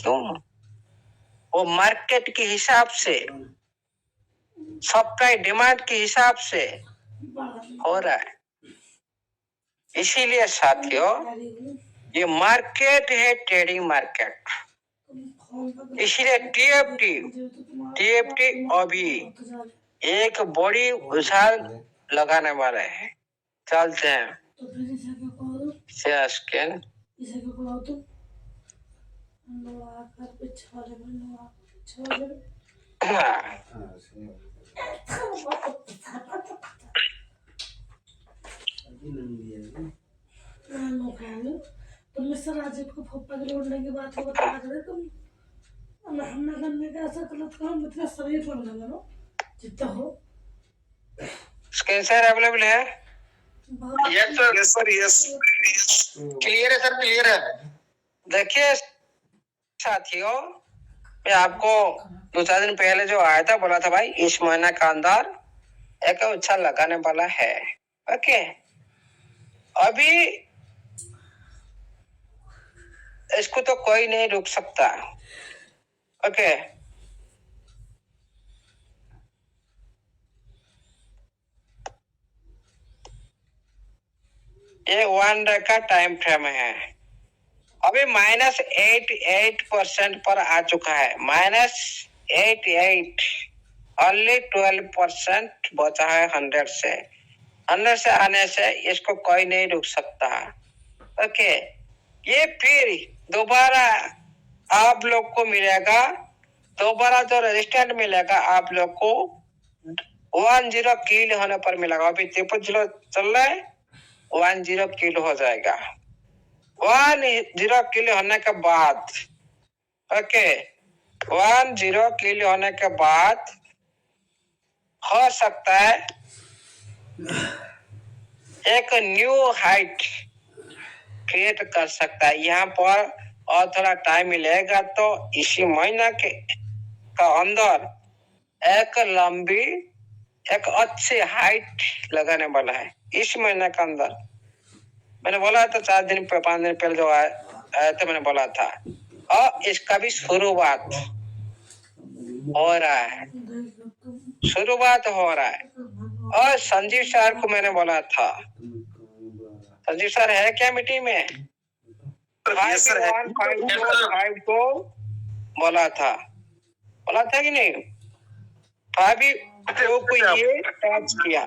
क्यों? वो मार्केट के हिसाब से, सप्लाई डिमांड के हिसाब से हो रहा है। इसीलिए साथियों, ये मार्केट है ट्रेडिंग मार्केट। इसलिए टीएफटी अभी एक बड़ी उछाल लगाने वाले हैं। चलते हैं स्कैन। तुम सर राजीव को फप्पा के लौटने की बात को बता रहे तुम। हमने करने का ऐसा गलत काम इतना शरीफ होने लगा नो जितना हो। स्कैन सर अवेलेबल है? Yes sir, yes sir, yes. Clear है सर, क्लियर है। देखिए साथियों, मैं आपको 2-4 दिन पहले जो आया था, बोला था भाई इस महीने का अंदर एक उछाल लगाने वाला है। ओके, अभी इसको तो कोई नहीं रोक सकता। ओके, ये 1 डे का टाइम फ्रेम है। अभी -88% पर आ चुका है। -88, ओनली 12% बचा है 100 से। 100 से आने से इसको कोई नहीं रुक सकता। ओके, ये फिर दोबारा आप लोग को मिलेगा, दोबारा जो रेजिस्टेंट मिलेगा आप लोग को 10 किल होने पर मिलेगा। अभी 53 चल रहा है, 10 किल हो जाएगा। 10 किल होने के बाद, ओके, 10 किल होने के बाद हो सकता है एक न्यू हाइट क्रिएट कर सकता है यहाँ पर। और थोड़ा टाइम मिलेगा तो इसी महीना के का अंदर एक लंबी, एक अच्छी हाइट लगाने वाला है इस महीने के अंदर। मैंने बोला था 4 दिन 5 दिन पहले जो आया था, मैंने बोला था। और इसका भी शुरुआत हो रहा है, शुरुआत हो रहा है। और संजीव सर को मैंने बोला था, संजीव सर है क्या मीटिंग में? 5 को बोला था कि नहीं? 5 को ये टच किया।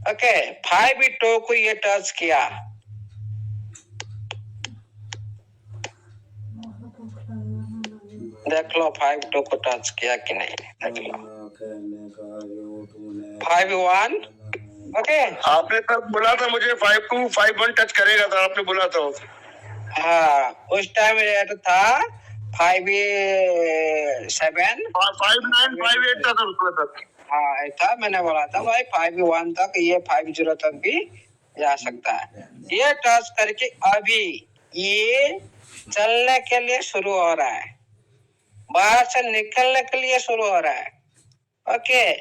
ओके, 5 को ये टच किया। देख लो 5 को टच किया कि नहीं, देख लो। 5-1, ओके। आपने तब बोला था मुझे 5-2-5-1 टच करेगा था, आपने बोला था। हाँ, उस टाइम रेट था 5-7, 5-9, 5-8 था। हाँ था, मैंने बोला था भाई 5-1 तक, ये 5-0 तक भी जा सकता है। ये टच करके अभी ये चलने के लिए शुरू हो रहा है, बाहर से निकलने के लिए शुरू हो रहा है। ओके,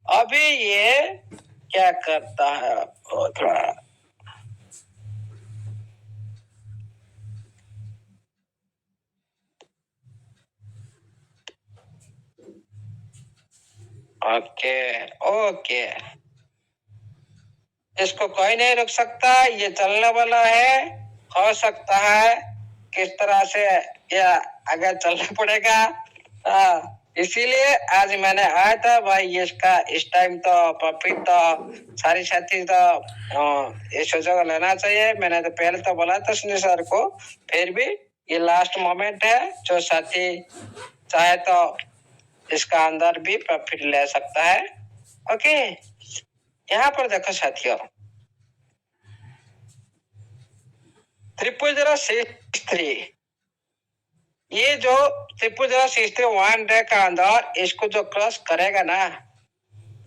अभी ये क्या करता है, थोड़ा ओके, इसको कोई नहीं रोक सकता, ये चलने वाला है। हो सकता है किस तरह से या आगे चलना पड़ेगा। इसीलिए आज मैंने आया था भाई, इसका इस टाइम तो प्रॉफिट तो सारी साथी तो ये सुझाव लेना चाहिए। मैंने तो पहले तो बोला था सुनील सर को, फिर भी ये लास्ट मोमेंट है, जो साथी चाहे तो इसका अंदर भी प्रॉफिट ले सकता है। ओके, यहाँ पर देखो साथियों, 0063, ये जो 0063 1 डे का अंदर इसको जो क्रॉस करेगा ना,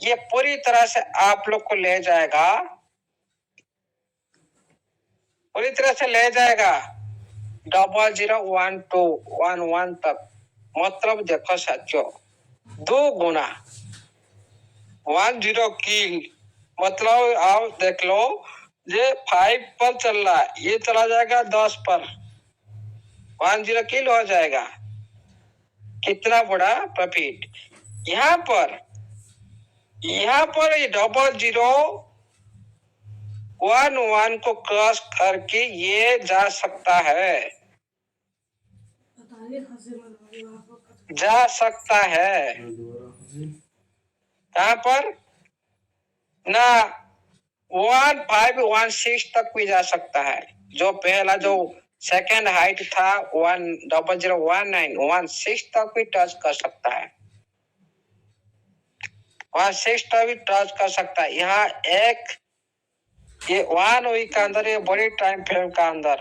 ये पूरी तरह से आप लोग को ले जाएगा, पूरी तरह से ले जाएगा 001211 तक। मतलब देखो साथियों, 2 गुना 10 किल, मतलब आप देख लो, ये 5 पर चल रहा है, ये चला जाएगा 10 पर। 10 किलो हो जाएगा। कितना बड़ा प्रॉफिट। यहाँ पर ये 0011 को क्रॉस करके ये जा सकता है, जा सकता है। कहाँ पर ना 1516 तक भी जा सकता है। जो पहला जो सेकेंड हाइट था 10019116 तक भी टच कर सकता है, 16 तक भी टच कर सकता है। यहाँ एक ये 1 वीक का अंदर, ये बड़ी टाइम फ्रेम का अंदर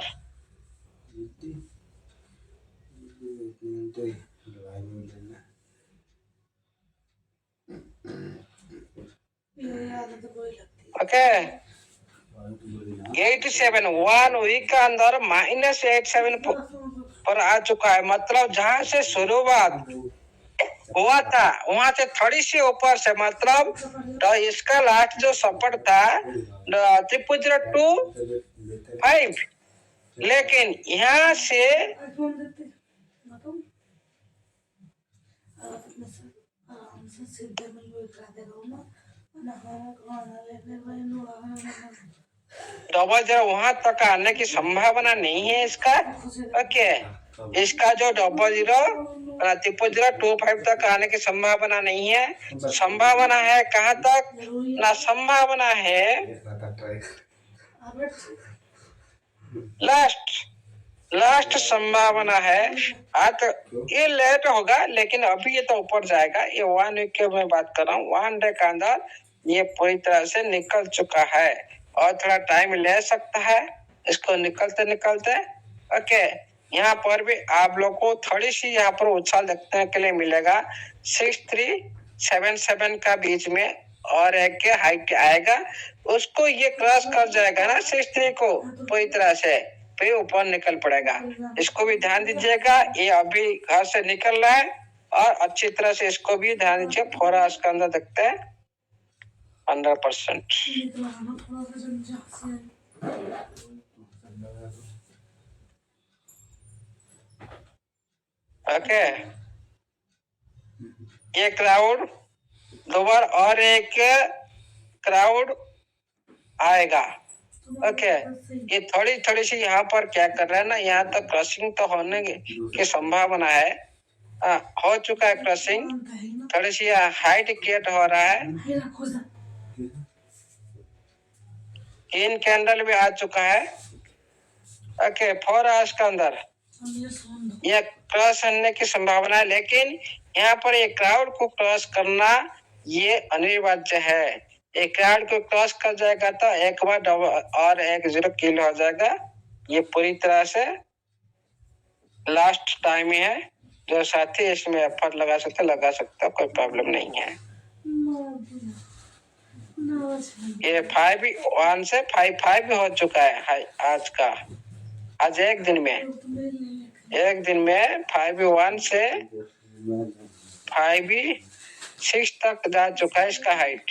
ओके 87 1 वीक का अंदर -87 पर आ चुका है। मतलब जहां से शुरुआत हुआ था वहां से थोड़ी सी ऊपर से, मतलब तो इसका लास्ट जो सपोर्ट था 3025, लेकिन यहाँ से वहां तक आने की संभावना नहीं है इसका। ओके इसका जो 0025 तक आने की संभावना नहीं है। संभावना है कहाँ तक ना, संभावना है लास्ट संभावना है। तो ये लेट होगा, लेकिन अभी ये तो ऊपर जाएगा। ये 1 वीक की मैं बात कर रहा हूँ। 1 डे के अंदर ये पूरी तरह से निकल चुका है और थोड़ा टाइम ले सकता है इसको निकलते। ओके यहाँ पर भी आप लोग को थोड़ी सी यहाँ पर उछाल देखने के लिए मिलेगा 6377 का बीच में, और एक के हाइट आएगा, उसको ये क्रॉस कर जाएगा ना 63 को पूरी तरह से, फिर ऊपर निकल पड़ेगा। इसको भी ध्यान दीजिएगा। ये अभी घर से निकल रहा है और अच्छी तरह से इसको भी ध्यान दीजिए। 4 आवर्स के अंदर देखते हैं 100%। ओके ये क्राउड दोबारा और एक क्राउड आएगा। ओके ये थोड़ी सी यहाँ पर क्या कर रहा है ना, यहाँ तक क्रॉसिंग तो होने की संभावना है। हो चुका है क्रॉसिंग, थोड़ी सी हाइट क्रिएट हो रहा है। 3 कैंडल भी आ चुका है। ओके 4 आवर्स के अंदर ये क्रॉस होने की संभावना है, लेकिन यहाँ पर ये क्राउड को क्रॉस करना ये अनिवार्य है। एक क्राउड को क्रॉस कर जाएगा तो एक बार और 10 किलो हो जाएगा। ये पूरी तरह से लास्ट टाइम ही है। जो साथी इसमें एफर्ट लगा सकते कोई प्रॉब्लम नहीं है। ये 5-1 से 5-5 भी हो चुका है आज का। आज एक दिन में 5-1 से 5-6 तक जा चुका है इसका हाइट।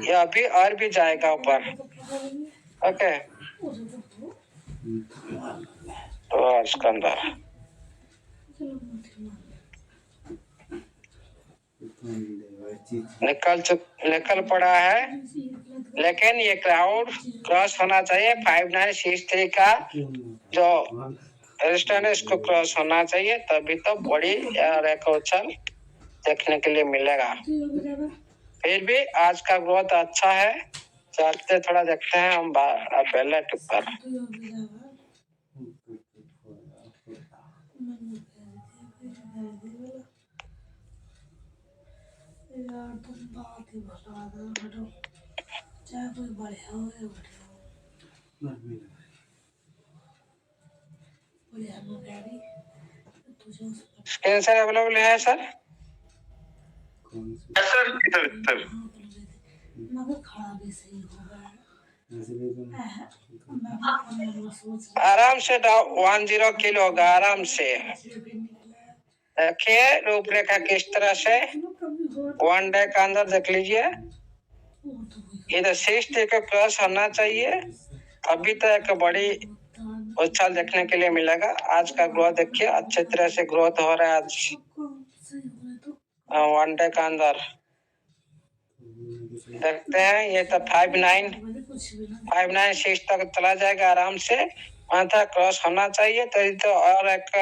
ये अभी और भी जाएगा ऊपर। ओके तो इसके अंदर निकल पड़ा है, लेकिन ये क्राउड क्रॉस होना चाहिए। 5963 का जो रेजिस्टेंस है इसको क्रॉस होना चाहिए, तभी तो बड़ी एक उछाल देखने के लिए मिलेगा। फिर भी आज का ग्रोथ अच्छा है। चलते थोड़ा देखते हैं हम बेलेट ऊपर। स्क्रीन सर अवेलेबल है सर? सर आराम से 10 किलो होगा आराम से। देखिए रूपरेखा किस तरह से 1 डे का अंदर देख लीजिए। इधर 60 का क्रॉस होना चाहिए, अभी तो एक बड़ी उछाल देखने के लिए मिलेगा। आज का ग्रोथ देखिए, अच्छे तरह से ग्रोथ हो रहा है आज वनडे का अंदर। देखते हैं, ये तो 5956 तक चला जाएगा आराम से। माथा क्रॉस होना चाहिए तो और एक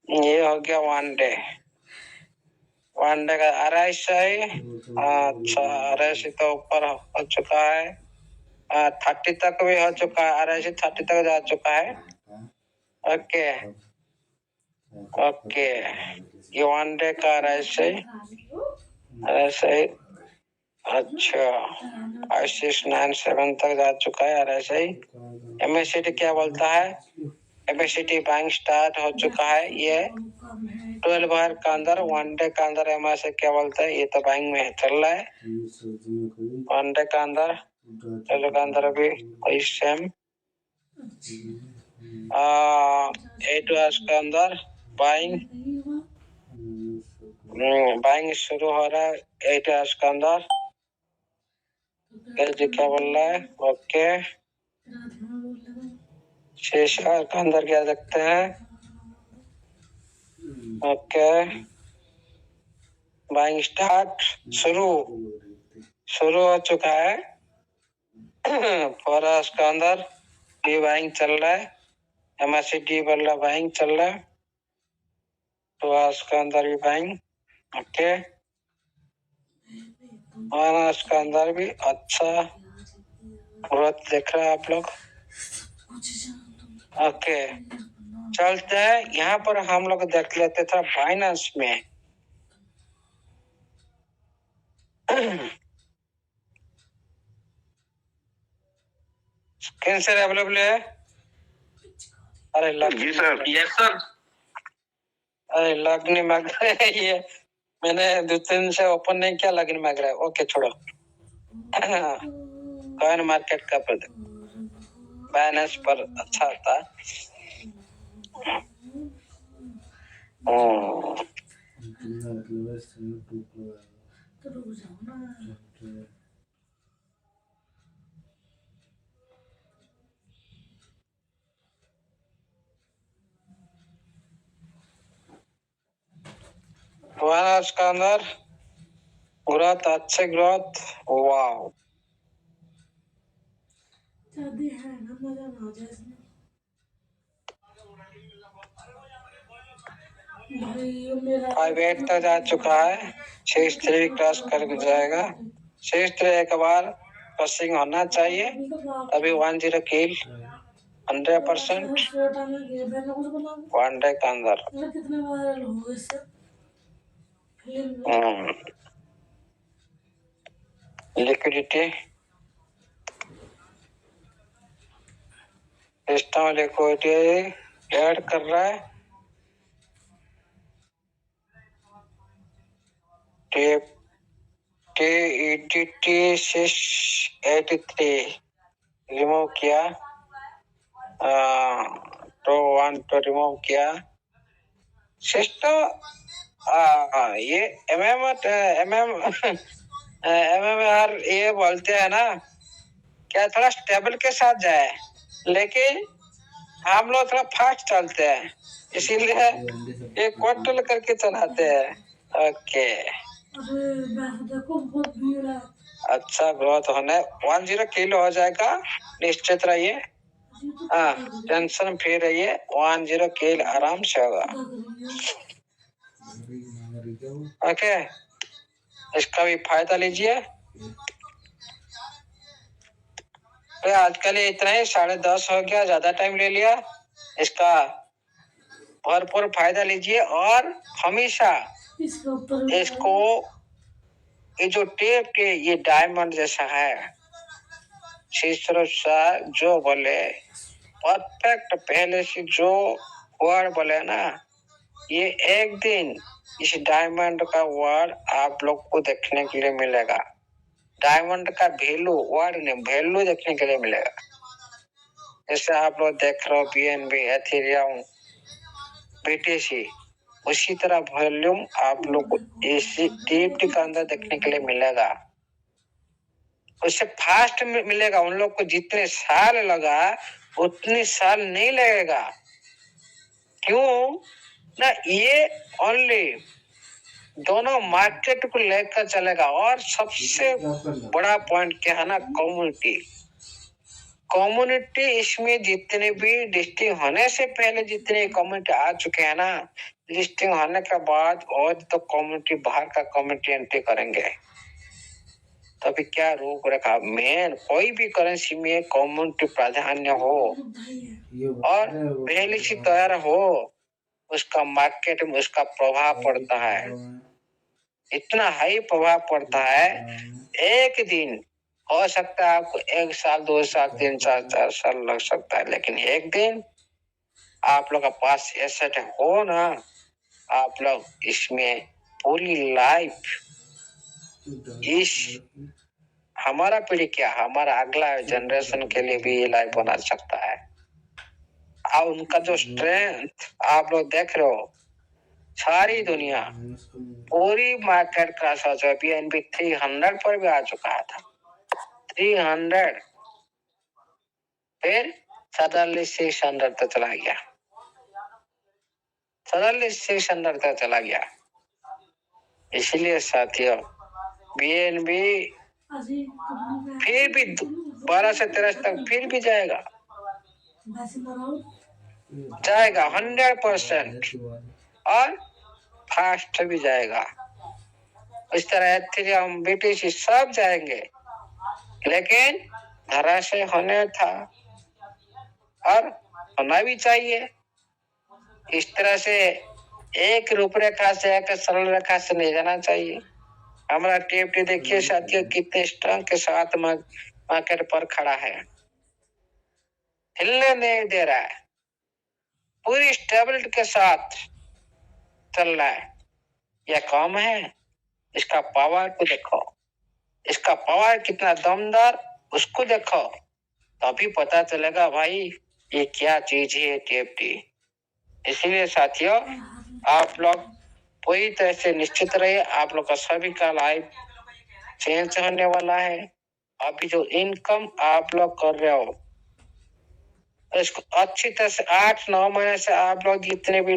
ये हो गया वनडे का 250। अच्छा, 250 तो ऊपर हो चुका है। 30 तक भी हो चुका है, 250 तक जा चुका है। ओके ओके, ये वनडे का 250। अच्छा, 5697 तक जा चुका है 250। एमएससीटी क्या बोलता है? एमएससीटी बाइंग स्टार्ट हो चुका है। ये 12 आवर का अंदर, वनडे का अंदर एमएससी क्या बोलता है? ये तो बाइंग में चल रहा है वनडे का अंदर। चलो का अंदर अभी वही सेम 8 आवर्स का अंदर बाइंग शुरू हो रहा है 8 आवर्स का अंदर। क्या बोल रहा है? ओके, 6 आवर का अंदर क्या देखते हैं? ओके, बाइंग स्टार्ट शुरू हो चुका है 4 आवर्स का अंदर। डी बाइंग चल रहा है, एमएससी डी वाला बाइंग चल रहा है 2 आवर्स का अंदर भी बाइंग। ओके, 1 आवर्स का अंदर भी अच्छा ग्रोथ देख रहे हैं आप लोग। ओके, चलते हैं यहाँ पर हम लोग देख लेते थे फाइनेंस में। कैंसर अवेलेबल है? अरे जी सर। Yes sir. अरे लगनी मांग रहे हैं ये, मैंने 2-3 से ओपन नहीं किया, लगनी मांग रहा है। ओके छोड़ो। कॉइन मार्केट का बैलेंस पर अच्छा था। वाराणसी का अंदर ग्रोथ, अच्छे ग्रोथ। वाह, है ना, मजा ना आ जाए इसमें। 58 तक जा चुका है, 63 क्रॉस कर जाएगा। 63 एक बार क्रॉसिंग होना चाहिए, तभी 10 किल 100% वनडे के अंदर। लिक्विडिटी सिस्टम लिक्विडिटी ऐड कर रहा है। TEDT 683 रिमूव किया, तो 1 तो रिमूव किया। सिस्टम ये MMR ये बोलते हैं ना, क्या थोड़ा स्टेबल के साथ जाए, लेकिन हम लोग थोड़ा फास्ट चलते हैं, इसीलिए ये क्वार्टर करके चलाते हैं। ओके, अच्छा ग्रोथ होने 10 किलो हो जाएगा, निश्चित रहिए। टेंशन फ्री रहिए, 10 किलो आराम से होगा। ओके, इसका भी फायदा लीजिए। तो आजकल इतना ही 10:30 हो गया, ज्यादा टाइम ले लिया। इसका भरपूर फायदा लीजिए और हमेशा इसको ये जो टेप के ये डायमंड जैसा है, जो बोले परफेक्ट पहले से जो वर्ड बोले ना, ये एक दिन इस डायमंड का वर्ड आप लोग को देखने के लिए मिलेगा। डायमंड का वैल्यू, वर्ड नहीं, वैल्यू देखने के लिए मिलेगा। जैसे आप लोग देख रहे हो BNB, एथेरियम, BTC, उसी तरह वॉल्यूम आप लोग को इसी टीएफटी के अंदर देखने के लिए मिलेगा। उससे फास्ट मिलेगा। उन लोग को जितने साल लगा उतनी साल नहीं लगेगा। क्यों ना, ये ओनली दोनों मार्केट को लेकर चलेगा। और सबसे बड़ा पॉइंट क्या है ना, कम्युनिटी। कम्युनिटी इसमें जितने भी लिस्टिंग होने से पहले जितने कम्युनिटी आ चुके हैं ना, लिस्टिंग होने के बाद और तो कम्युनिटी बाहर का कम्युनिटी एंट्री करेंगे। तो अभी क्या रोक रखा, मेन कोई भी करेंसी में कम्युनिटी प्राधान्य हो और पहले से तैयार हो, उसका मार्केट में उसका प्रभाव पड़ता है। इतना हाई प्रभाव पड़ता है, एक दिन हो सकता है आपको 1 साल 2 साल 3 साल 4 साल लग सकता है, लेकिन एक दिन आप लोग के पास एसेट हो ना, आप लोग इसमें पूरी लाइफ, इस हमारा पीढ़ी क्या, हमारा अगला जनरेशन के लिए भी ये लाइफ बना सकता है। और उनका जो स्ट्रेंथ आप लोग देख रहे हो, सारी दुनिया पूरी मार्केट क्रैश हो चुका, BNB 300 पर भी आ चुका था, 300, फिर सडनली 600 तक चला गया, सडनली 600 तक चला गया। इसलिए साथियों, BNB फिर भी 12 से 13 तक फिर भी जाएगा 100% और फास्ट भी जाएगा। इस तरह एथेरियम, BTC सब जाएंगे, लेकिन धराशय होने था और होना भी चाहिए। इस तरह से एक रूपरेखा से, एक सरल रेखा से नहीं जाना चाहिए। हमारा TFT देखिए साथियों, कितने स्ट्रॉन्ग के साथ मार्केट पर खड़ा है, हिलने नहीं दे रहा है, पूरी स्टेबिलिटी के साथ चल रहा है। यह कम है, इसका पावर को देखो, इसका पावर कितना दमदार, उसको देखो, तभी पता चलेगा भाई ये क्या चीज है TFT। इसीलिए साथियों, आप लोग पूरी तरह से निश्चित रहिए, आप लोग का सभी का लाइफ चेंज होने वाला है। अभी जो इनकम आप लोग कर रहे हो, इसको अच्छी तरह से 8-9 महीने से आप लोग जितने भी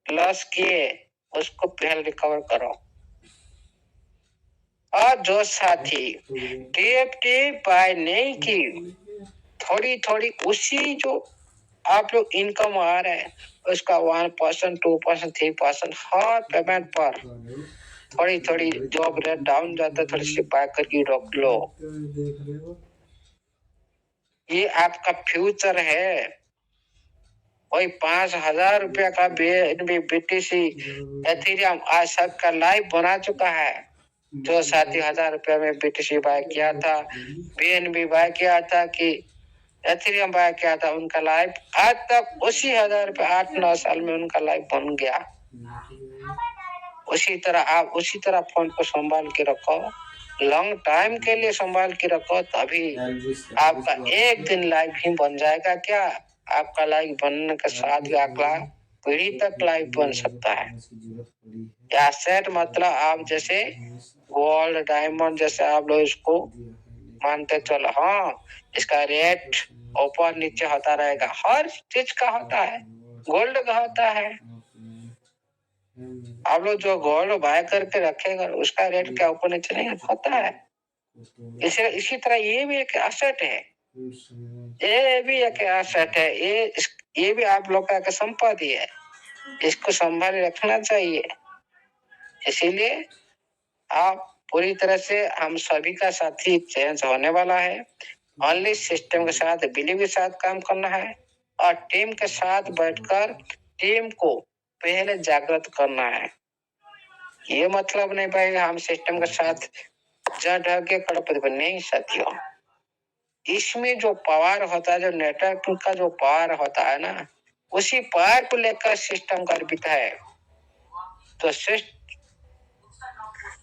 लॉस किए उसको पहले रिकवर करो। और जो साथी TFT बाय नहीं की, थोड़ी थोड़ी उसी जो आप लोग इनकम आ रहा है उसका 1%, 2%, 3% हर पेमेंट पर थोड़ी थोड़ी, जॉब रेट डाउन जाता है, थोड़ी सी बाय करके रोक लो। ये आपका फ्यूचर है। वही 5,000 रुपया का BTC एथेरियम आज सबका लाइफ बना चुका है। जो साथी 1,000 रुपया में BTC बाय किया था, BNB बाय किया था, कि एथेरियम बाय किया था, उनका लाइफ आज तक उसी 1,000 रुपया 8-9 साल में उनका लाइफ बन गया। उसी तरह आप उसी तरह फोन को संभाल के रखो, लॉन्ग टाइम के लिए संभाल के रखो, तभी आपका एक दिन लाइफ ही बन जाएगा। क्या आपका लाइफ बनने के साथ अगला पीढ़ी तक लाइफ बन सकता है। एसेट मतलब आप जैसे गोल्ड, डायमंड, जैसे आप लोग इसको मानते चलो, हाँ इसका रेट ऊपर नीचे होता रहेगा, हर चीज का होता है, गोल्ड का होता है। आप लोग जो गोल्ड बाय करके रखेगा उसका रेट क्या ऊपर नीचे नहीं होता है। इसी तरह ये भी एक एसेट है, ये भी एक एसेट है, ये भी आप लोग का संपत्ति है, इसको संभाल रखना चाहिए। इसीलिए आप पूरी तरह से, हम सभी का साथी चेंज होने वाला है। ओनली सिस्टम के साथ, बिलीव के साथ काम करना है और टीम के साथ बैठकर टीम को पहले जागृत करना है। ये मतलब नहीं भाई हम सिस्टम के साथ ढह के करोड़पति नहीं साथियों। इसमें जो पावर होता है, जो नेटवर्क का जो पावर होता है ना, उसी पावर को लेकर सिस्टम गर्भित है। तो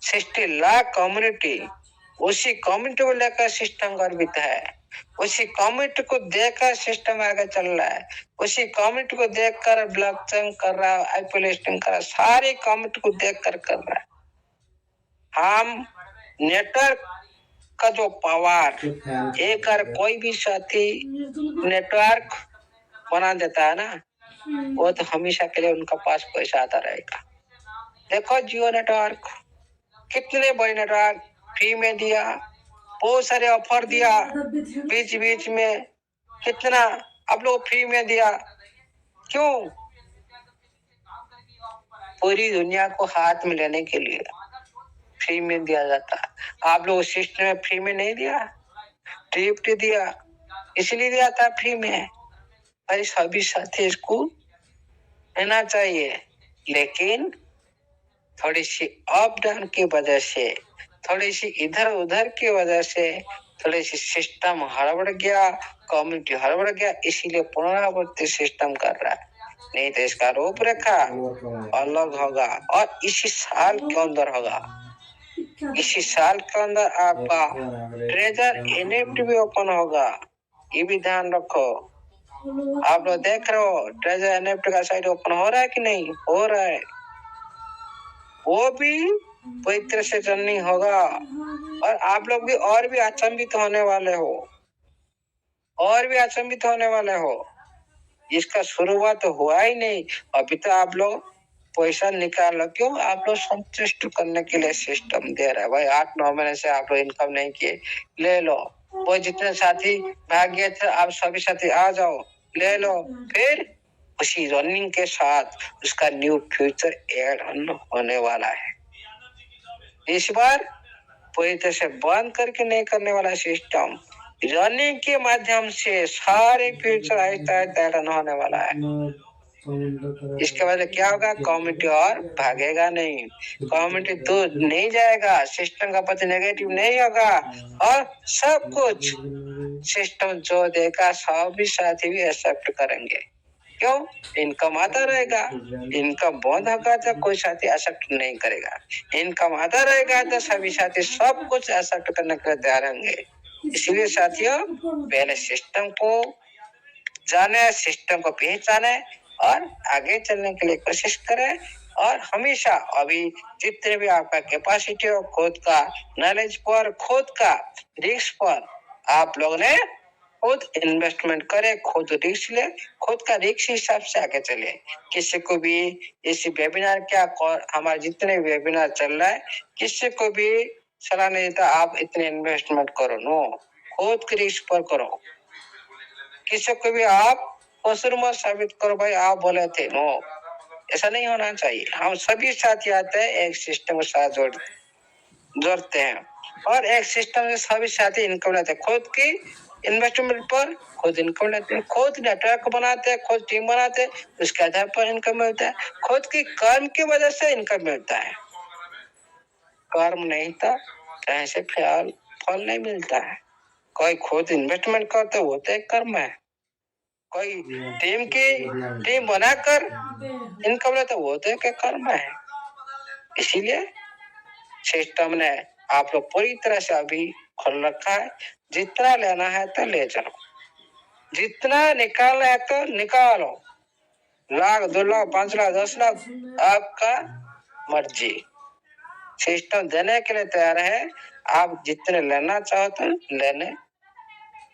60 लाख कम्युनिटी, उसी कम्युनिटी को लेकर सिस्टम गर्भित है, उसी कम्युनिटी को देखकर सिस्टम आगे चल रहा है, उसी कम्युनिटी को देखकर ब्लॉकचेन कर रहा है, IPO लिस्टिंग कर रहा है, सारी कम्युनिटी को देखकर कर रहा है। हम नेटवर्क का जो पावर एक और कोई भी साथी नेटवर्क बना देता है ना, वो तो हमेशा के लिए उनका पास पैसा आता रहेगा। देखो जियो नेटवर्क कितने बड़े नेटवर्क फ्री में दिया, बहुत सारे ऑफर दिया, बीच बीच में कितना आप लोग फ्री में दिया। क्यों? पूरी दुनिया को हाथ में लेने के लिए फ्री में दिया जाता है। आप लोग सिस्टम में फ्री में नहीं दिया, टिप्ट दिया, इसलिए दिया था फ्री में। भाई सभी साथी इसको लेना चाहिए, लेकिन थोड़ी सी अप डाउन की वजह से, थोड़ी सी इधर उधर की वजह से, थोड़ी सी सिस्टम हड़बड़ गया, कम्युनिटी हड़बड़ गया, इसीलिए पुनरावृत्ति सिस्टम कर रहा है। नहीं तो इसका रूपरेखा अलग होगा और इसी साल के अंदर होगा। इसी साल के अंदर आपका ट्रेजर एनएफटी भी ओपन होगा, ये भी ध्यान रखो। आप लोग देख रहे हो ट्रेजर एनएफटी का साइट ओपन हो रहा है कि नहीं हो रहा है? वो भी पूरी तरह से रनिंग होगा और आप लोग भी और भी अचंभित होने वाले हो, और भी अचंभित होने वाले हो। इसका शुरुआत तो हुआ ही नहीं, अभी तो आप लोग पैसा निकालो। क्यों? आप लोग संतुष्ट करने के लिए सिस्टम दे रहा है। भाई 8-9 महीने से आप लोग इनकम नहीं किए, ले लो। वो जितने साथी भाग गए थे, आप सभी साथी आ जाओ, ले लो। फिर उसी रनिंग के साथ उसका न्यू फ्यूचर ऐड होने वाला है। इस बार पूरी तरह से बंद करके नहीं करने वाला सिस्टम, रनिंग के माध्यम से सारे फ्यूचर आहिस्ता ऐड होने वाला है। इसके वजह क्या होगा? कम्युनिटी और भागेगा नहीं, कम्युनिटी दूर नहीं जाएगा, सिस्टम का प्रति नेगेटिव नहीं होगा और सब कुछ सिस्टम जो देगा सभी साथी भी एक्सेप्ट करेंगे। क्यों? इनकम आता रहेगा, इनकम बंद होगा तो कोई साथी एक्सेप्ट नहीं करेगा, इनकम आता रहेगा तो सभी साथी सब कुछ एक्सेप्ट करने के लिए तैयार होंगे। इसलिए साथियों पहले सिस्टम को जाने, सिस्टम को पहचाने और आगे चलने के लिए कोशिश करें। और हमेशा अभी जितने भी आपका कैपेसिटी हो, खुद का नॉलेज पर, खुद का रिस्क पर आप लोग ने खुद इन्वेस्टमेंट करे, खुद रिस्क ले, खुद का रिस्क हिसाब से आगे चले। किसी को भी इस वेबिनार क्या हमारे जितने वेबिनार चल रहा है, किसी को भी सलाह नहीं देता आप इतने इन्वेस्टमेंट करो, नो, खुद के रिस्क पर करो। किसी को भी आप कसुर मत साबित करो, भाई आप बोले थे, नो, ऐसा नहीं होना चाहिए। हम सभी साथी आते हैं, एक सिस्टम के साथ जोड़ते हैं और एक सिस्टम से सभी साथी इनकम लेते हैं। खुद की इन्वेस्टमेंट पर खुद इनकम लेते हैं, खुद नेटवर्क बनाते हैं, खुद टीम बनाते हैं, उसके आधार पर इनकम मिलता है। खुद की कर्म की वजह से इनकम मिलता है, कर्म नहीं था कहीं से फल नहीं मिलता है। कोई खुद इन्वेस्टमेंट करते वो तो एक कर्म है, कोई टीम बनाकर इनकम लेता वो तो एक कर्म है। इसीलिए सिस्टम ने आप लोग पूरी तरह से अभी खोल रखा है, जितना लेना है तो ले चलो, जितना निकालना है तो निकालो, 1,00,000, 2,00,000, 5,00,000, 10,00,000 आपका मर्जी। सिस्टम देने के लिए तैयार है, आप जितने लेना चाहो तो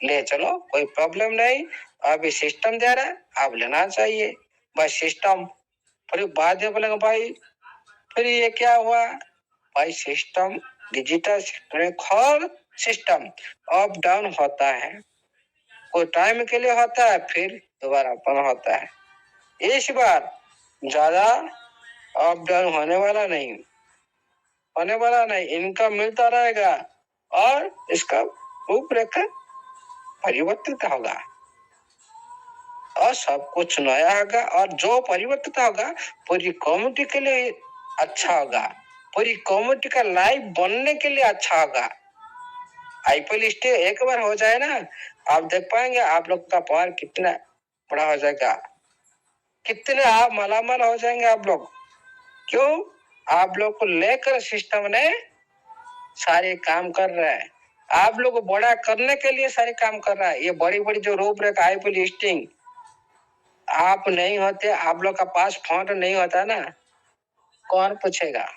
ले चलो, कोई प्रॉब्लम नहीं। अभी सिस्टम दे रहा है, आप लेना चाहिए। बस सिस्टम फिर बाद में बोलेंगे भाई फिर ये क्या हुआ? भाई system digital system up down होता है, कोई टाइम के लिए होता है, फिर दोबारा अपन होता है। इस बार ज्यादा अप डाउन होने वाला नहीं, इनकम मिलता रहेगा और इसका रूपरेखा परिवर्तित होगा और सब कुछ नया होगा। और जो परिवर्तित होगा पूरी कम्युनिटी के लिए अच्छा होगा, पूरी कम्युनिटी का लाइफ बनने के लिए अच्छा होगा। आईपीएल स्टे एक बार हो जाए ना, आप देख पाएंगे आप लोग का पावर कितना बड़ा हो जाएगा, कितने आप मालामाल हो जाएंगे आप लोग। क्यों? आप लोग को लेकर सिस्टम ने सारे काम कर रहा है, आप लोग को बड़ा करने के लिए सारे काम कर रहा है। ये बड़ी बड़ी जो रूपरेखा आईपीएल लिस्टिंग आप नहीं होते, आप लोग का पास फंड नहीं होता ना, कौन पूछेगा?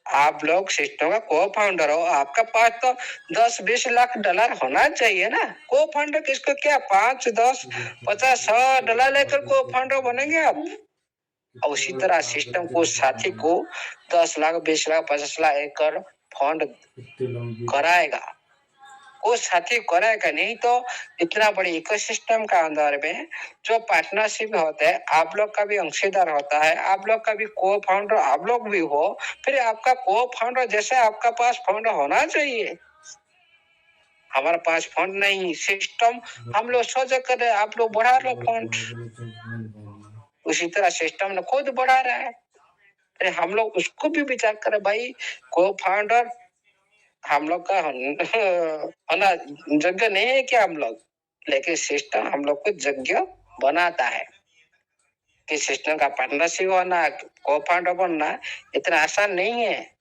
आप लोग सिस्टम का को फाउंडर हो, आपका पास तो 10-20 लाख डॉलर होना चाहिए ना। को फाउंडर किसको क्या 5, 10, 50, 100 डॉलर लेकर को फाउंडर बनेंगे आप। और उसी तरह सिस्टम को साथी को 10 लाख, 20 लाख, 50 लाख एकड़ फंड कराएगा, वो साथी कराएगा। नहीं तो इतना बड़े इकोसिस्टम का अंदर में जो पार्टनरशिप होता है, आप लोग का भी अंशीदार होता है, आप लोग का भी को फाउंडर आप लोग भी हो, फिर आपका को फाउंडर जैसे आपका पास फंड होना चाहिए। हमारे पास फंड नहीं, सिस्टम हम लोग सोच कर आप लोग बढ़ा लो फंड, उसी तरह सिस्टम ने खुद बढ़ा रहा है। अरे हम लोग उसको भी विचार करें भाई, को फाउंडर हम लोग का होना योग्य नहीं है क्या हम लोग, लेकिन सिस्टम हम लोग को योग्य बनाता है कि सिस्टम का पार्टनरशिप होना, को फाउंडर बनना इतना आसान नहीं है।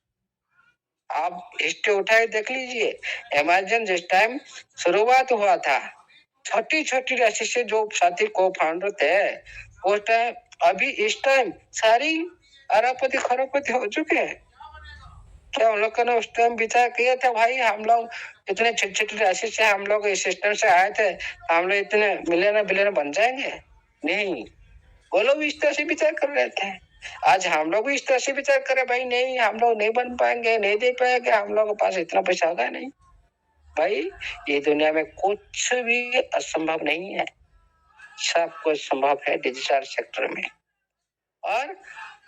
आप हिस्ट्री उठाए देख लीजिए, अमेज़न जिस टाइम शुरुआत हुआ था, छोटी छोटी राशि से जो साथी को फाउंडर थे, उस टाइम अभी इस टाइम सारी अरबपति खरबपति हो चुके हैं। क्या उन लोगों ने उस टाइम विचार किया था भाई हम लोग इतने छोटी छोटी राशि से हम लोग इस सिस्टम से आए थे, हम लोग इतने मिलियनर बिलियनर बन जाएंगे? नहीं, वो लोग इस तरह से विचार कर रहे थे। आज हम लोग भी इस तरह से विचार करें भाई नहीं हम लोग नहीं बन पाएंगे, नहीं दे पाएंगे, हम लोग के पास इतना पैसा होगा नहीं। भाई ये दुनिया में कुछ भी असंभव नहीं है, सब कुछ संभव है डिजिटल सेक्टर में। और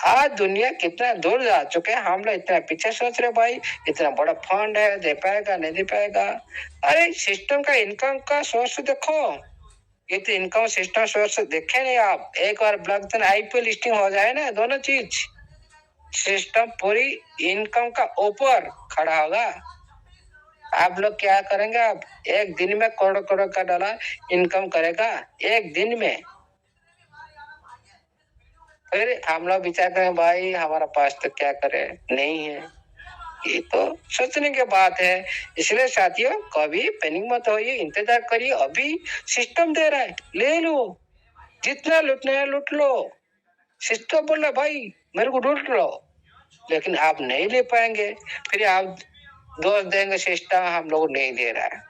आज दुनिया कितना दूर जा चुके हैं, हम लोग इतना पीछे सोच रहे भाई इतना बड़ा फंड है, दे पाएगा नहीं दे पाएगा। अरे सिस्टम का इनकम का सोर्स देखो, ये तो इनकम सिस्टम सोर्स देखे नहीं आप। एक बार ब्लॉकचेन आईपीओ लिस्टिंग हो जाए ना, दोनों चीज सिस्टम पूरी इनकम का ऊपर खड़ा होगा। आप लोग क्या करेंगे, आप एक दिन में करोड़ करोड़ का डॉलर इनकम करेगा एक दिन में। फिर हम लोग विचार करें भाई हमारा पास तो क्या करे, नहीं है। ये तो सोचने की बात है। इसलिए साथियों कभी पैनिक मत होइए, इंतजार करिए, अभी सिस्टम दे रहा है, ले लो, जितना लूटना है लूट लो। सिस्टम बोल रहा भाई मेरे को लूट लो, लेकिन आप नहीं ले पाएंगे, फिर आप दोष देंगे सिस्टम हम लोग नहीं दे रहा है।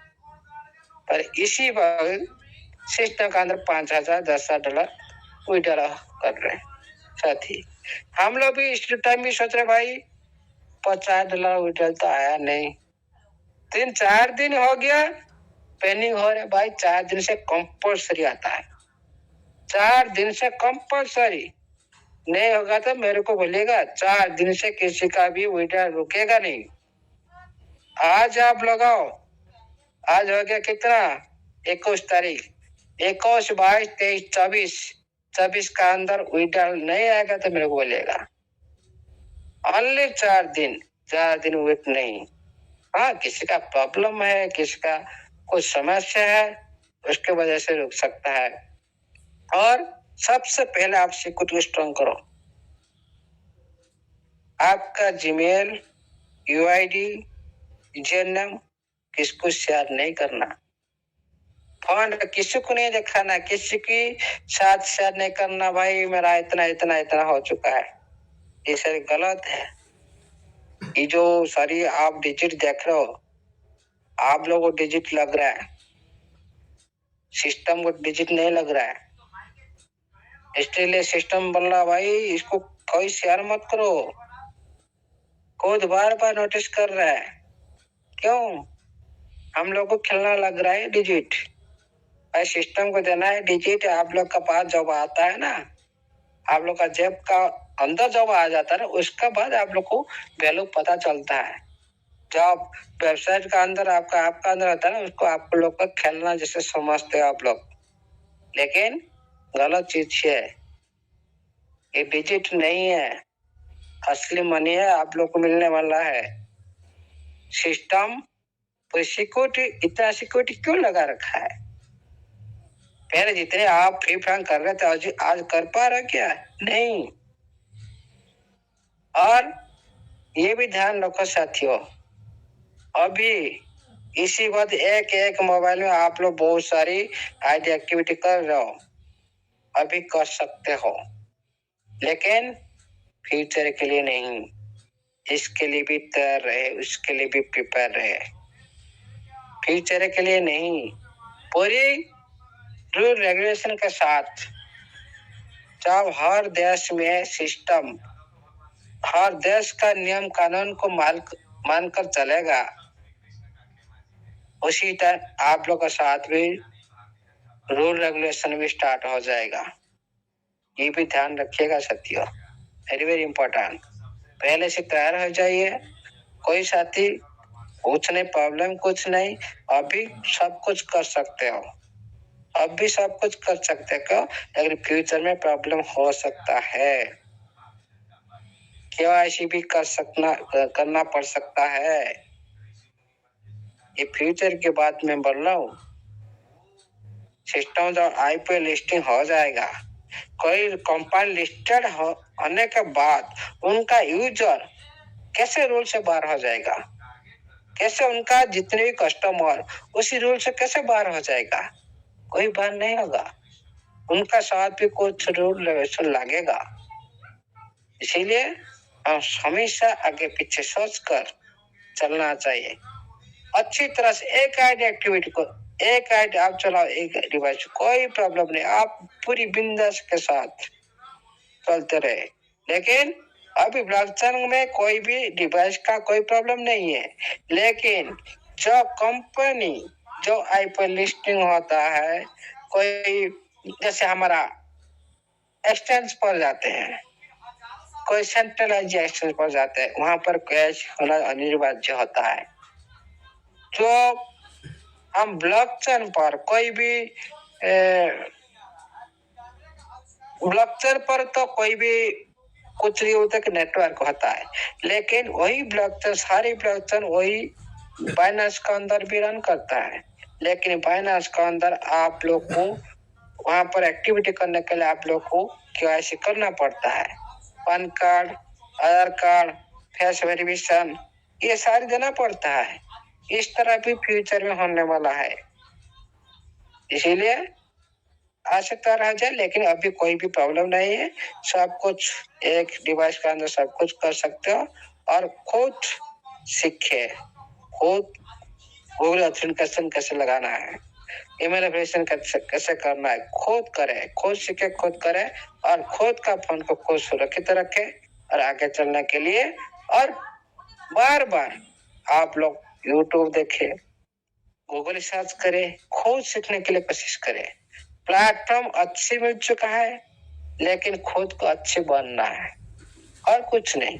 पर इसी वक्त सिस्टम का अंदर 5,000 10,000 डॉलर विड्रॉ कर रहे हैं साथी। हम लोग भी इस टाइम भी सोच रहे भाई 50 डॉलर विड्रॉ तो आया नहीं, 3-4 दिन हो गया पेनिंग हो रहे भाई, 4 दिन से कंपल्सरी आता है, 4 दिन से कंपल्सरी नहीं होगा तो मेरे को बोलिएगा, 4 दिन से किसी का भी विड्रॉ रुकेगा नहीं। आज आप लगाओ, आज हो गया कितना 21 तारीख, 21, 22, 23, 24 का अंदर विड्रॉ नहीं आएगा तो मेरे को बोलिएगा। ओनली 4 दिन, 4 दिन वेट नहीं। हाँ किसी का प्रॉब्लम है, किसी का कुछ समस्या है, उसके वजह से रुक सकता है। और सबसे पहले आप सिक्योरिटी स्ट्रांग करो, आपका जीमेल, यूआईडी, यूजरनेम किसको शेयर नहीं करना, फंड किसी को नहीं दिखाना, किसी की साथ शेयर नहीं करना भाई मेरा इतना इतना इतना हो चुका है, ये सारी गलत है। ये जो सारी आप डिजिट देख रहे हो, आप लोगों को डिजिट लग रहा है, सिस्टम को डिजिट नहीं लग रहा है, इसलिए सिस्टम बोल रहा भाई इसको कोई शेयर मत करो, खुद बार बार नोटिस कर रहा है। क्यों? हम लोग को खेलना लग रहा है डिजिट, भाई सिस्टम को देना है डिजिट। आप लोग का पास जब आता है ना, आप लोग का जेब का अंदर जब आ जाता है ना, उसके बाद आप लोग को वैल्यू पता चलता है। जब वेबसाइट का अंदर आपका अंदर होता है ना, उसको आप लोग का खेलना जैसे समझते हो आप लोग, लेकिन गलत चीज है, ये डिजिट नहीं है, असली मनी है, आप लोग को मिलने वाला है। सिस्टम तो सिक्योरिटी, इतना सिक्योरिटी क्यों लगा रखा है? पहले जितने आप फ्री फायर कर रहे थे आज कर पा रहे क्या? नहीं। और ये भी ध्यान रखो साथियों, अभी इसी वक्त एक एक मोबाइल में आप लोग बहुत सारी आईडी एक्टिविटी कर रहे हो, अभी कर सकते हो, लेकिन फ्यूचर के लिए नहीं। इसके लिए भी तैयार रहे, उसके लिए भी प्रिपेयर रहे। फ्यूचर के लिए नहीं, पूरी रूल रेगुलेशन के साथ। जब हर देश में सिस्टम, हर देश का नियम कानून को मानकर चलेगा, उसी टाइम आप लोग के साथ भी रूल रेगुलेशन भी स्टार्ट हो जाएगा। ये भी ध्यान रखिएगा साथियों, वेरी वेरी इंपॉर्टेंट। पहले से तैयार हो जाइए। कोई साथी कुछ नहीं, प्रॉब्लम कुछ नहीं, अभी सब कुछ कर सकते हो, अब भी सब कुछ कर सकते हो, लेकिन फ्यूचर में प्रॉब्लम हो सकता है। केवाईसी भी करना पड़ सकता है। ये फ्यूचर की बात मैं बोल रहा हूँ। सिस्टम जब आईपीओ लिस्टिंग हो जाएगा, कोई कंपनी लिस्टेड होने के बाद उनका यूजर कैसे रूल से बाहर हो जाएगा, कैसे उनका जितने भी कस्टमर उसी रूल से कैसे बाहर हो जाएगा? कोई बाहर नहीं होगा, उनका साथ भी कुछ रूल रेगुलेशन लगेगा। इसीलिए हम हमेशा आगे पीछे सोच कर चलना चाहिए। अच्छी तरह से एक आइड एक्टिविटी को, एक आइड आप चलाओ, एक डिवाइस, कोई प्रॉब्लम नहीं, आप पूरी बिंदास के साथ चलते रहे। लेकिन अभी ब्लॉकचेन में कोई भी डिवाइस का कोई प्रॉब्लम नहीं है, लेकिन जो कंपनी जो आईपीओ लिस्टिंग होता है, कोई जैसे हमारा एक्सचेंज पर जाते हैं, कोई सेंट्रलाइज एक्सचेंज पर जाते हैं, वहां पर कैश होना अनिवार्य होता है। जो हम ब्लॉकचेन पर कोई भी ब्लॉकचेन पर तो कोई भी कुछ नहीं होता कि नेटवर्क होता है, लेकिन वही ब्लॉकचेन, सारी ब्लॉकचेन वही बाइनेंस का अंदर भी रन करता है। लेकिन बाइनेंस का अंदर आप लोग को वहां पर एक्टिविटी करने के लिए आप लोग को केवाईसी करना पड़ता है। पैन कार्ड, आधार कार्ड, फेस वेरिफिकेशन, ये सारी देना पड़ता है। इस तरह भी फ्यूचर में होने वाला है। इसीलिए आ सकता रह जाए, लेकिन अभी कोई भी प्रॉब्लम नहीं है। सब कुछ एक डिवाइस के अंदर सब कुछ कर सकते हो, और खुद सीखे, खुद गूगल ऑथेंटिकेशन कैसे लगाना है, ईमेल वेरिफिकेशन कैसे करना है, खुद करे, खुद सीखे, खुद करे, और खुद का फोन को खुद सुरक्षित रखे और आगे चलने के लिए। और बार बार आप लोग यूट्यूब देखे, गूगल सर्च करे, खुद सीखने के लिए कोशिश करे। प्लेटफॉर्म अच्छे मिल चुका है, लेकिन खुद को अच्छे बनना है, और कुछ नहीं।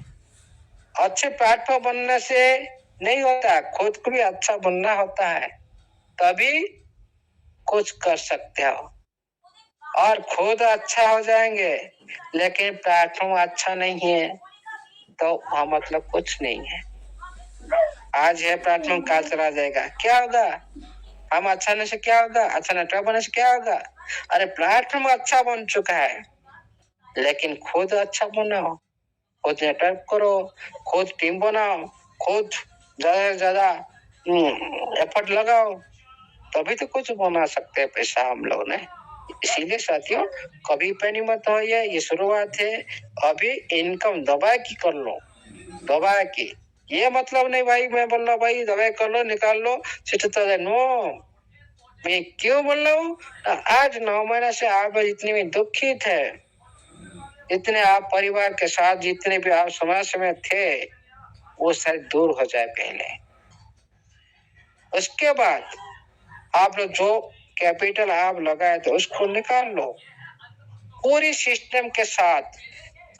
अच्छे प्लेटफॉर्म बनने से नहीं होता, खुद को भी अच्छा बनना होता है, तभी कुछ कर सकते हो। और खुद अच्छा हो जाएंगे, लेकिन प्लेटफॉर्म अच्छा नहीं है तो वहाँ मतलब कुछ नहीं है। आज है प्लेटफॉर्म, कल चला जाएगा, क्या होगा? हम अच्छा होने से क्या होगा? अच्छा नेटवर्क बनने से क्या होगा? अरे प्लेटफॉर्म अच्छा बन चुका है, लेकिन खुद अच्छा बनाओ, खुद नेटवर्क करो, खुद टीम बनाओ, खुद ज्यादा से ज्यादा एफर्ट लगाओ, तभी तो कुछ बना सकते हैं पैसा हम लोग ने। इसीलिए साथियों, कभी पैनी मत हो, ये शुरुआत है। अभी इनकम दबा की कर लो, दबा की। ये मतलब नहीं भाई मैं बोल रहा भाई दवाई कर लो, निकाल लो, नो। मैं क्यों बोल रहा हूँ? आज 9 महीने से आप जितने भी दुखित है, जितने आप परिवार के साथ जितने भी आप समस्या में थे, वो सारे दूर हो जाए पहले। उसके बाद आप लोग जो कैपिटल आप लगाए थे उसको निकाल लो पूरी सिस्टम के साथ।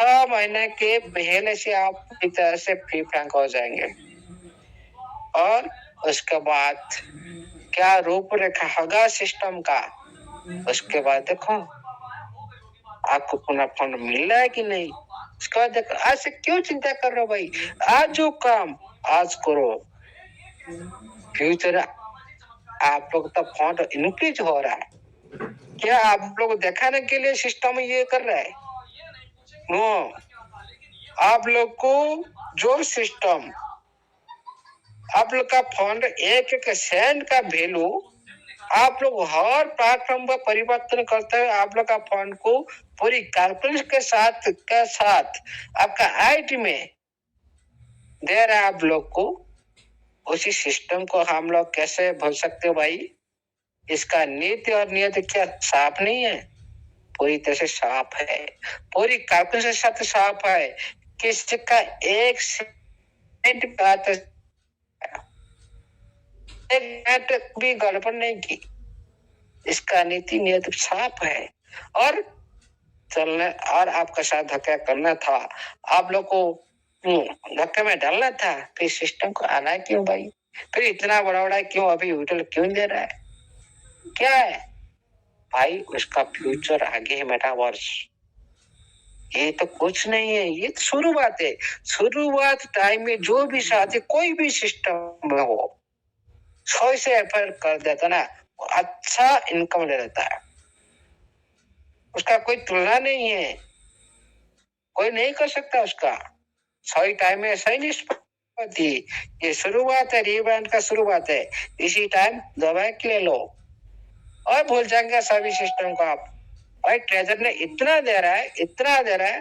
6 महीने के पहले से आप पूरी तरह से फ्री फ्रैंक हो जाएंगे। और उसके बाद क्या रूपरेखा होगा सिस्टम का, उसके बाद देखो आपको पुनः फंड मिल रहा है कि नहीं। उसके बाद देखो, आज से क्यों चिंता कर रहे हो भाई? आज जो काम आज करो, फ्यूचर आप लोग का फंड इंक्रीज हो रहा है। क्या आप लोग दिखाने के लिए सिस्टम ये कर रहा है? नो, आप लोग को जो सिस्टम, आप लोग का फंड एक एक सेंट का वैल्यू आप लोग हर प्लेटफॉर्म पर परिवर्तन करते हुए आप लोग का फंड को पूरी कैलकुलेशन के साथ आपका आईटी में दे रहा है आप लोग को, उसी सिस्टम को हम लोग कैसे भूल सकते हो भाई? इसका नीति और नियत क्या साफ नहीं है? पूरी तरह से साफ है, पूरी कागज के साथ साफ है। किसी का एक सेंट बात भी गड़बड़ नहीं की। इसका नीति नियत साफ है और चलने और आपका साथ धक्का करना था, आप लोग को धक्के में डालना था। फिर सिस्टम को आना है क्यों भाई? फिर इतना बड़ा बड़ा क्यों अभी होटल क्यों दे रहा है? क्या है भाई? उसका फ्यूचर आगे है, मेटावर्स। ये तो कुछ नहीं है, ये तो शुरुआत है। शुरुआत टाइम में जो भी साथी कोई भी सिस्टम में हो, 100 से एफर कर देता ना, अच्छा इनकम ले लेता है। उसका कोई तुलना नहीं है, कोई नहीं कर सकता उसका। सही टाइम में सही निष्पत्ति, ये शुरुआत है, रिब्रांड का शुरुआत है। इसी टाइम दवाई ले लो और भूल जाएंगे सभी सिस्टम को आप। भाई ट्रेजर ने इतना दे रहा है, इतना दे रहा है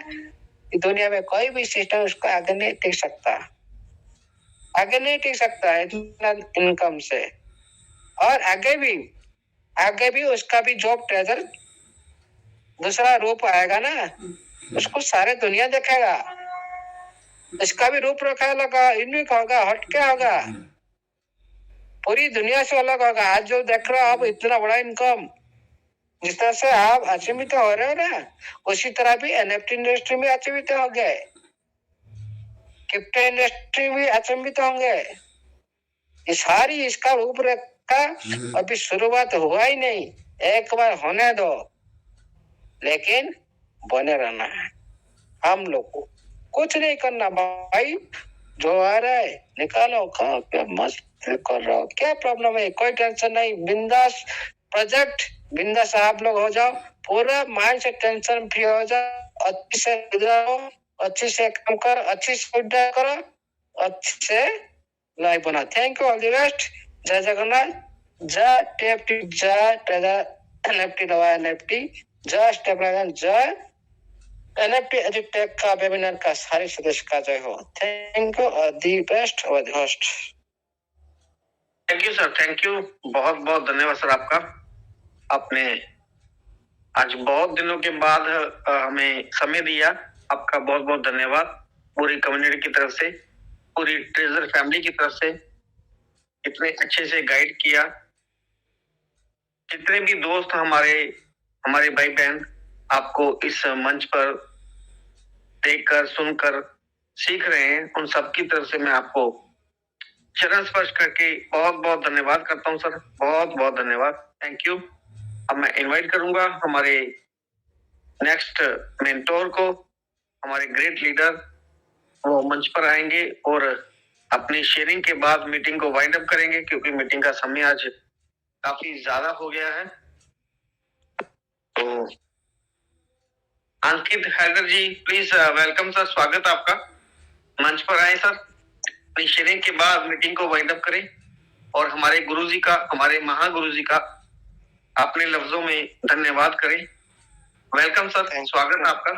कि दुनिया में कोई भी सिस्टम उसको आगे नहीं टिक सकता, आगे नहीं टिक सकता है इतना इनकम से। और आगे भी उसका भी जॉब ट्रेजर दूसरा रूप आएगा ना, उसको सारे दुनिया देखेगा। इसका भी रूप रखा लगा, यूनिक होगा, हट क्या होगा, पूरी दुनिया से अलग होगा। आज जो देख रहे हो आप इतना बड़ा इनकम, जिस तरह से आप अचंभित हो रहे हो ना, उसी तरह भी एनएफटी इंडस्ट्री में अचंभित हो गए, क्रिप्टो इंडस्ट्री में अचंभित होंगे। ये सारी इसका रूपरेखा अभी शुरुआत हुआ ही नहीं, एक बार होने दो, लेकिन बने रहना है। हम लोग को कुछ नहीं करना भाई, जो आ रहा है निकालो, खाओ, क्या मस्त कर रहा हो, क्या प्रॉब्लम है? कोई टेंशन नहीं, बिंदास प्रोजेक्ट, बिंदास आप लोग हो जाओ, पूरा माइंड से टेंशन फ्री हो जाओ, अच्छे से गुजारो, अच्छे से काम करो, अच्छी से करो, अच्छे से लाइफ बना। Thank you, all the best. जय जगन्नाथ, जय टेप, जय एनएफटी दवा, एनएफटी जय स्टेप, जय एनएफटी एजुटेक का वेबिनार का सारे सदस्य का जय हो। थैंक यू, दी बेस्ट और the host. Thank you sir, thank you, बहुत बहुत धन्यवाद सर आपका। आपने आज बहुत दिनों के बाद हमें समय दिया, आपका बहुत बहुत धन्यवाद। पूरी कम्युनिटी की तरफ से, पूरी ट्रेजर फैमिली की तरफ से इतने अच्छे से गाइड किया। जितने भी दोस्त हमारे भाई बहन आपको इस मंच पर देखकर, सुनकर सीख रहे हैं, उन सबकी तरफ से मैं आपको चरण स्पर्श करके बहुत बहुत धन्यवाद करता हूं सर, बहुत बहुत धन्यवाद, थैंक यू। अब मैं इनवाइट करूंगा हमारे नेक्स्ट मेंटोर को, हमारे ग्रेट लीडर, वो मंच पर आएंगे और अपनी शेयरिंग के बाद मीटिंग को वाइंड अप करेंगे, क्योंकि मीटिंग का समय आज काफी ज्यादा हो गया है। तो अंकित हैदर जी, प्लीज वेलकम सर, स्वागत आपका, मंच पर आए सर। अपनी शेयरिंग के बाद मीटिंग को वाइंड अप करें और हमारे गुरुजी का, हमारे महागुरुजी का अपने लफ्जों में धन्यवाद करें। वेलकम सर, स्वागत आपका।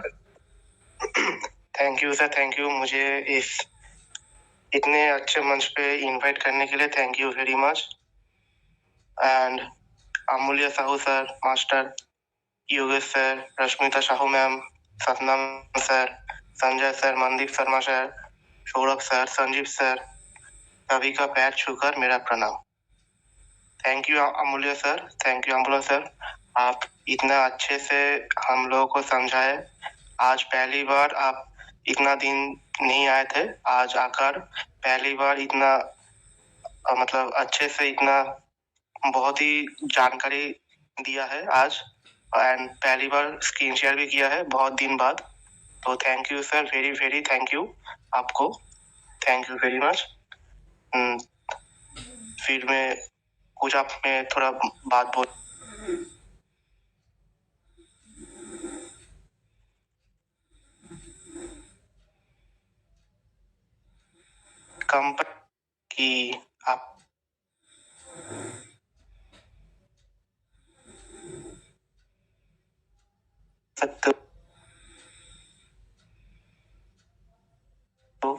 Thank you sir, thank you, मुझे इस इतने अच्छे मंच पे इनवाइट करने के लिए thank you very much. And Amulya Sahu sir, master Yogesh sir, Rashmita Sahu ma'am, Satnam sir, Sanjay sir, Mandeep Sharma sir, Saurabh sir, Sanjeev sir, सभी का पैर छूकर मेरा प्रणाम। Thank you Amulya sir, thank you Amulya sir, आप इतना अच्छे से हम लोगों को समझाए। आज पहली बार आप इतना दिन नहीं आए थे, आज आकर पहली बार इतना मतलब अच्छे से इतना बहुत ही जानकारी दिया है आज, एंड पहली बार स्क्रीन शेयर भी किया है बहुत दिन बाद। तो thank you sir, very very thank you आपको, थैंक यू वेरी मच। फिर मैं कुछ आप में थोड़ा बात बोल कंपनी की आप सकते हो,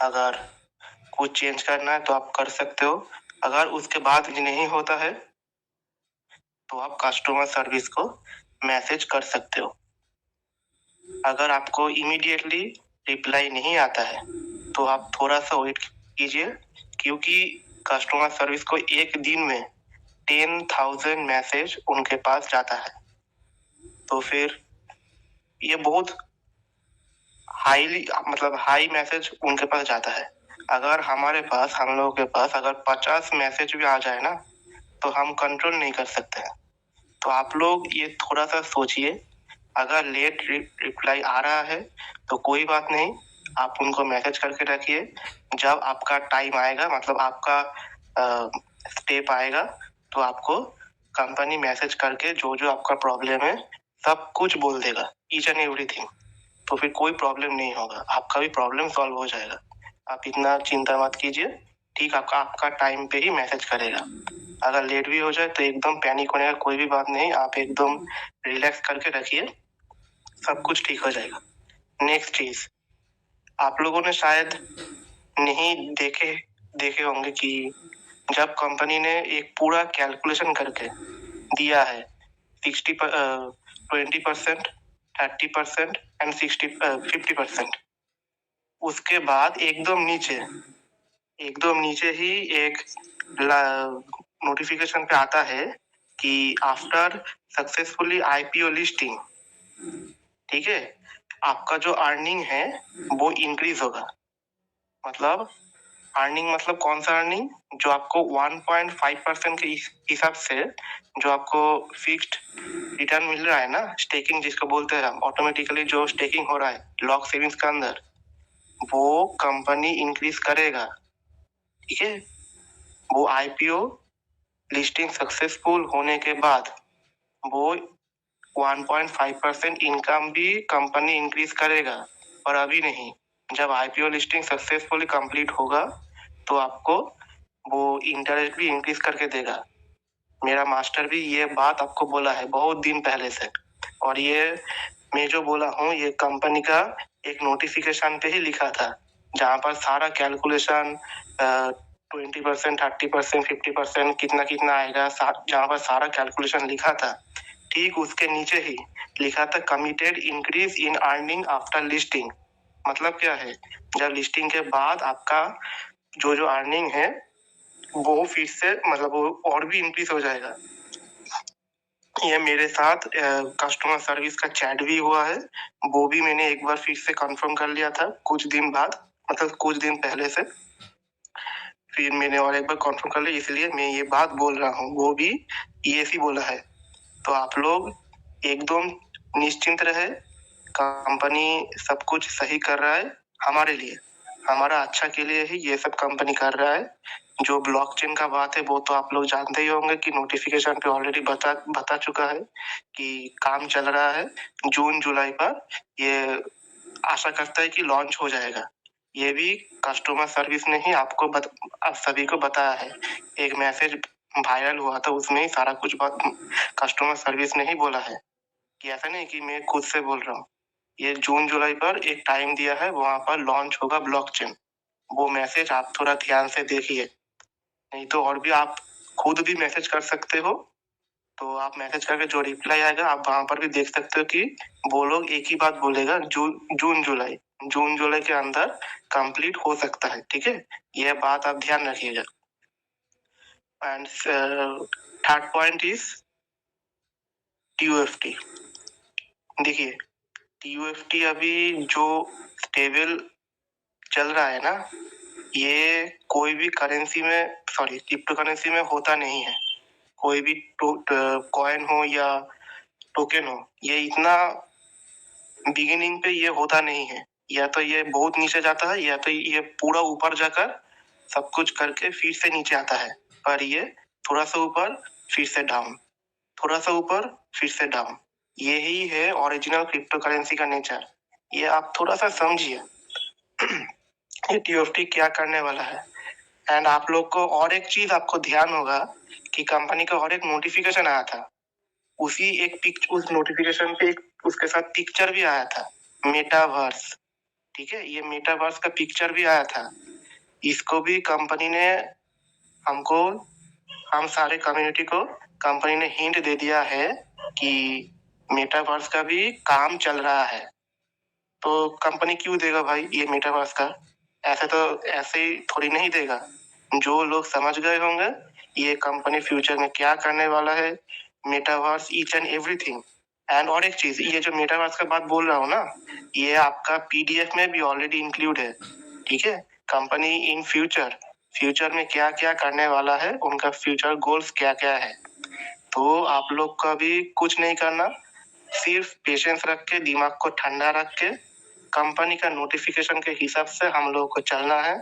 अगर कुछ चेंज करना है तो आप कर सकते हो। अगर उसके बाद भी नहीं होता है तो आप कस्टमर सर्विस को मैसेज कर सकते हो। अगर आपको इमीडिएटली रिप्लाई नहीं आता है तो आप थोड़ा सा वेट कीजिए, क्योंकि कस्टमर सर्विस को एक दिन में 10,000 मैसेज उनके पास जाता है। तो फिर ये बहुत हाई मैसेज उनके पास जाता है। अगर हम लोगों के पास अगर 50 मैसेज भी आ जाए ना तो हम कंट्रोल नहीं कर सकते हैं। तो आप लोग ये थोड़ा सा सोचिए, अगर लेट रिप्लाई आ रहा है तो कोई बात नहीं, आप उनको मैसेज करके रखिए। जब आपका टाइम आएगा, मतलब आपका स्टेप आएगा, तो आपको कंपनी मैसेज करके जो जो आपका प्रॉब्लम है सब कुछ बोल देगा, ईच एंड एवरीथिंग। तो फिर कोई प्रॉब्लम नहीं होगा, आपका भी प्रॉब्लम सॉल्व हो जाएगा। आप इतना चिंता मत कीजिए, ठीक आपका टाइम पे ही मैसेज करेगा। अगर लेट भी हो जाए तो एकदम पैनिक होने का कोई भी बात नहीं, आप एकदम रिलैक्स करके रखिए, सब कुछ ठीक हो जाएगा। नेक्स्ट चीज, आप लोगों ने शायद नहीं देखे होंगे कि जब कंपनी ने एक पूरा कैलकुलेशन करके दिया है 20%, 30% एंड 50%, उसके बाद एकदम नीचे ही एक नोटिफिकेशन पे आता है कि आफ्टर सक्सेसफुली आईपीओ लिस्टिंग, ठीक है, आपका जो अर्निंग है वो इंक्रीज होगा। मतलब अर्निंग मतलब कौन सा अर्निंग? जो आपको 1.5% के हिसाब से जो आपको फिक्स्ड रिटर्न मिल रहा है ना, स्टेकिंग जिसको बोलते हैं हम, ऑटोमेटिकली जो स्टेकिंग हो रहा है लॉक सेविंग्स के अंदर, वो कंपनी इंक्रीज करेगा, ठीक है। वो आईपीओ लिस्टिंग सक्सेसफुल होने के बाद वो 1.5% इनकम भी कंपनी इंक्रीज करेगा, और अभी नहीं। जब आईपीओ लिस्टिंग सक्सेसफुली कंप्लीट होगा तो आपको वो इंटरेस्ट भी इंक्रीज करके देगा। मेरा मास्टर भी ये बात आपको बोला है बहुत दिन पहले से, और ये मैं जो बोला हूँ ये कंपनी का एक नोटिफिकेशन पे ही लिखा था, जहाँ पर सारा कैलकुलेशन 20%, 30%, 50% कितना कितना आएगा, जहाँ पर सारा कैलकुलेशन लिखा था, ठीक उसके नीचे ही लिखा था committed increase in earning after listing. मतलब क्या है, जब लिस्टिंग के बाद आपका जो जो अर्निंग है वो फिर से मतलब वो और भी इंक्रीज हो जाएगा। ये मेरे साथ कस्टमर सर्विस का चैट भी हुआ है, वो भी मैंने एक बार फिर से कंफर्म कर लिया था कुछ दिन बाद, मतलब कुछ दिन पहले से फिर मैंने और एक बार कंफर्म कर लिया, इसलिए मैं ये बात बोल रहा हूँ। वो भी ESC बोला है। तो आप लोग एकदम निश्चिंत रहे, कंपनी सब कुछ सही कर रहा है हमारे लिए, हमारा अच्छा के लिए ही ये सब कंपनी कर रहा है। जो ब्लॉकचेन का बात है वो तो आप लोग जानते ही होंगे कि नोटिफिकेशन पे ऑलरेडी बता चुका है कि काम चल रहा है। जून जुलाई पर ये आशा करता है कि लॉन्च हो जाएगा। ये भी कस्टमर सर्विस ने ही आप सभी को बताया है। एक मैसेज वायरल हुआ था, उसमें ही सारा कुछ बात कस्टमर सर्विस ने ही बोला है, कि ऐसा नहीं कि मैं खुद से बोल रहा हूँ। ये जून जुलाई पर एक टाइम दिया है, वहां पर लॉन्च होगा ब्लॉकचेन। वो मैसेज आप थोड़ा ध्यान से देखिए, नहीं तो और भी आप खुद भी मैसेज कर सकते हो। तो आप मैसेज करके जो रिप्लाई आएगा आप वहां पर भी देख सकते हो कि वो लोग एक ही बात बोलेगा, जून जुलाई के अंदर कंप्लीट हो सकता है, ठीक है। यह बात आप ध्यान रखिएगा। And third point is TUFT। देखिए TUFT अभी जो स्टेबल चल रहा है ना, ये कोई भी क्रिप्टो करेंसी में होता नहीं है। कोई भी कॉइन हो या टोकन हो, ये इतना बिगिनिंग पे ये होता नहीं है। या तो ये बहुत नीचे जाता है, या तो ये पूरा ऊपर जाकर सब कुछ करके फिर से नीचे आता है। पर ये थोड़ा सा ऊपर फिर से डाउन, थोड़ा सा ऊपर फिर से डाउन, यही है ओरिजिनल क्रिप्टो करेंसी का नेचर। ये आप थोड़ा सा समझिए ये TUFT क्या करने वाला है। एंड आप लोग को और एक चीज आपको ध्यान होगा कि कंपनी का और एक नोटिफिकेशन आया था, उस नोटिफिकेशन पे उसके साथ पिक्चर भी आया था, मेटावर्स, ठीक है। ये मेटावर्स का पिक्चर भी आया था। इसको भी कंपनी ने हमको, हम सारे कम्युनिटी को कंपनी ने हिंट दे दिया है कि मेटावर्स का भी काम चल रहा है। तो कंपनी क्यों देगा भाई ये मेटावर्स का? ऐसे ही थोड़ी नहीं देगा। जो लोग समझ गए होंगे ये कंपनी फ्यूचर में क्या करने वाला है, metaverse each and everything. And और एक चीज, ये जो मेटावर्स का बात बोल रहा हूँ ना, ये आपका पीडीएफ में भी ऑलरेडी इंक्लूड है, ठीक है। कंपनी इन फ्यूचर में क्या क्या करने वाला है, उनका फ्यूचर गोल्स क्या क्या है। तो आप लोग का भी कुछ नहीं करना, सिर्फ पेशेंस रख के, दिमाग को ठंडा रख के, कंपनी का नोटिफिकेशन के हिसाब से हम लोगों को चलना है।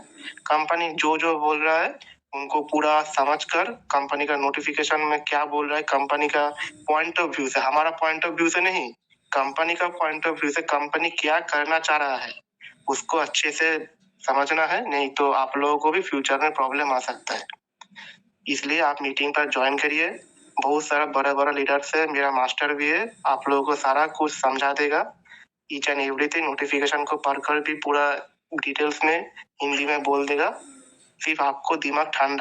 कंपनी जो जो बोल रहा है उनको पूरा समझकर, कंपनी का नोटिफिकेशन में क्या बोल रहा है, कंपनी का पॉइंट ऑफ व्यू से, हमारा पॉइंट ऑफ व्यू से नहीं, कंपनी का पॉइंट ऑफ व्यू से कंपनी क्या करना चाह रहा है उसको अच्छे से समझना है, नहीं तो आप लोगों को भी फ्यूचर में प्रॉब्लम आ सकता है। इसलिए आप मीटिंग पर ज्वाइन करिए। बहुत सारा बड़ा बड़ा लीडर्स है, मेरा मास्टर भी है, आप लोगों को सारा कुछ समझा देगा, ईच एंड एवरीथिंग। नोटिफिकेशन को पढ़कर भी पूरा डिटेल्स में हिंदी में बोल देगा। सिर्फ आपको दिमाग ठंडा